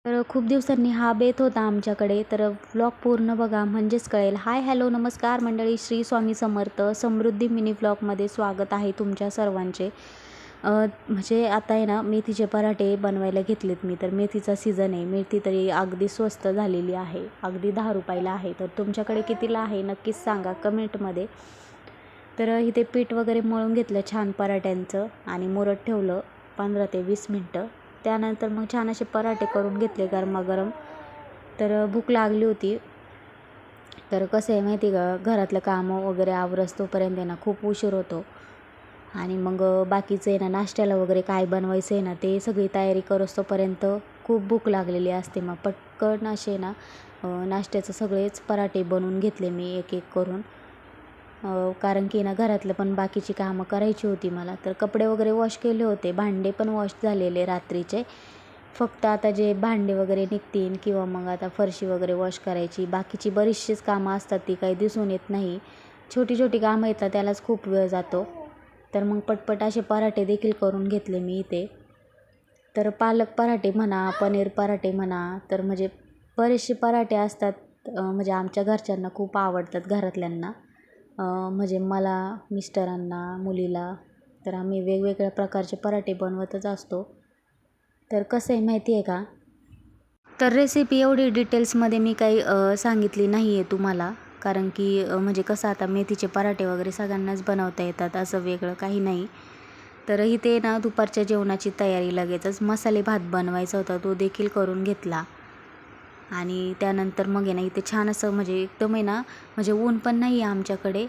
तर खूप दिवसांनी हा बेत होता आमच्याकडे, तर व्लॉग पूर्ण बघा म्हणजेच कळेल. हाय हॅलो नमस्कार मंडळी, श्री स्वामी समर्थ. समृद्धी मिनी व्लॉगमध्ये स्वागत आहे तुमच्या सर्वांचे. म्हणजे आता आहे ना, मेथीचे पराठे बनवायला घेतलेत मी. तर मेथीचा सीझन आहे, मेथी तरी अगदी स्वस्त झालेली आहे, अगदी 10 रुपयाला आहे. तर तुमच्याकडे कितीला आहे नक्कीच सांगा कमेंटमध्ये. तर इथे पीठ वगैरे मळून घेतलं छान पराठ्यांचं आणि मुरत ठेवलं 15 ते 20 मिनटं. त्यानंतर मग छान असे पराठे करून घेतले गरमागरम. तर भूक लागली होती. तर कसं आहे माहिती का, घरातलं कामं वगैरे आवरस तोपर्यंत आहे ना खूप उशीर होतो. आणि मग बाकीचं आहे ना, नाश्त्याला वगैरे काय बनायचं आहे ना, ते सगळी तयारी करोस तोपर्यंत खूप भूक लागलेली असते. मग पटकन असे ना नाश्त्याचं सगळेच पराठे बनवून घेतले मी एक एक करून. कारण की ना घरातलं पण बाकीची कामं करायची होती मला. तर कपडे वगैरे वॉश केले होते, भांडे पण वॉश झालेले रात्रीचे. फक्त आता जे भांडे वगैरे निघतील किंवा मग आता फरशी वगैरे वॉश करायची, बाकीची बरीचशीच कामं असतात, ती काही दिसून येत नाही. छोटी छोटी कामं येतात त्यालाच खूप वेळ जातो. तर मग पटपट असे पराठे देखील करून घेतले मी इथे. तर पालक पराठे म्हणा, पनीर पराठे म्हणा, तर म्हणजे बरेचसे पराठे असतात. म्हणजे आमच्या घरच्यांना खूप आवडतात, घरातल्यांना. म्हणजे मला, मिस्टरांना, मुलीला. तर आम्ही वेगवेगळ्या प्रकारचे पराठे बनवतच असतो. तर कसं आहे माहिती आहे का, तर रेसिपी एवढी डिटेल्समध्ये मी काही सांगितली नाही आहे तुम्हाला. कारण की म्हणजे कसं, आता मेथीचे पराठे वगैरे सगळ्यांनाच बनवता येतात, असं वेगळं काही नाही. तर इथे ना दुपारच्या जेवणाची तयारी लगेचच. मसाले भात बनवायचा होता, तो देखील करून घेतला. आणि त्यानंतर मग आहे ना, इथे छान असं म्हणजे एकदम आहे ना, म्हणजे ऊन पण नाही आहे आमच्याकडे.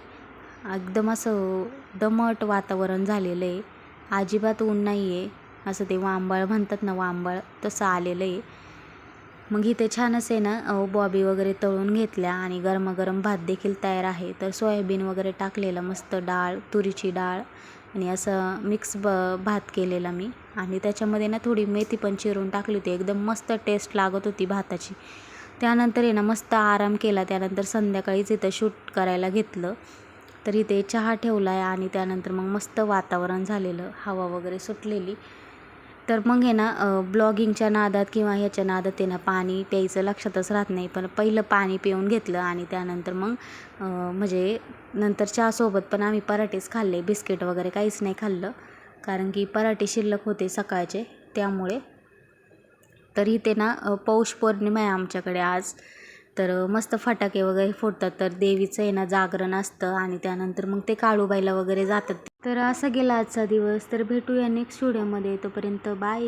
एकदम असं दमट वातावरण झालेलं आहे, अजिबात ऊन नाही आहे. असं ते वांबळ म्हणतात ना, वांबळ तसं आलेलं आहे. मग इथे छान असे ना बॉबी वगैरे तळून घेतल्या आणि गरमागरम भात देखील तयार आहे. तर सोयाबीन वगैरे टाकलेलं, मस्त डाळ, तुरीची डाळ आणि असं मिक्स भात केलेला मी. आणि त्याच्यामध्ये ना थोडी मेथी पण चिरून टाकली होती, एकदम मस्त टेस्ट लागत होती भाताची. त्यानंतर आहे ना मस्त आराम केला. त्यानंतर संध्याकाळीच इथं शूट करायला घेतलं. तर इथे चहा ठेवला आहे आणि त्यानंतर मग मस्त वातावरण झालेलं, हवा वगैरे सुटलेली. तर मग आहे ना ब्लॉगिंगच्या नादात किंवा ह्याच्या नादात आहे ना, पाणी प्यायचं लक्षातच राहत नाही. पण पहिलं पाणी पिऊन घेतलं आणि त्यानंतर मग म्हणजे नंतर चहासोबत पण आम्ही पराठेच खाल्ले, बिस्किट वगैरे काहीच नाही खाल्लं. कारण की पराठे शिल्लक होते सकाळचे, त्यामुळे. तर इथे ना पौष पौर्णिमा आहे आमच्याकडे आज. तर मस्त फटाके वगैरे फोडतात. तर देवीचं आहे ना जागरण असतं आणि त्यानंतर मग ते काळूबाईला वगैरे जातात. तर असा गेला आजचा दिवस. तर भेटूया नेक्स्ट व्हिडिओमध्ये, तोपर्यंत बाय.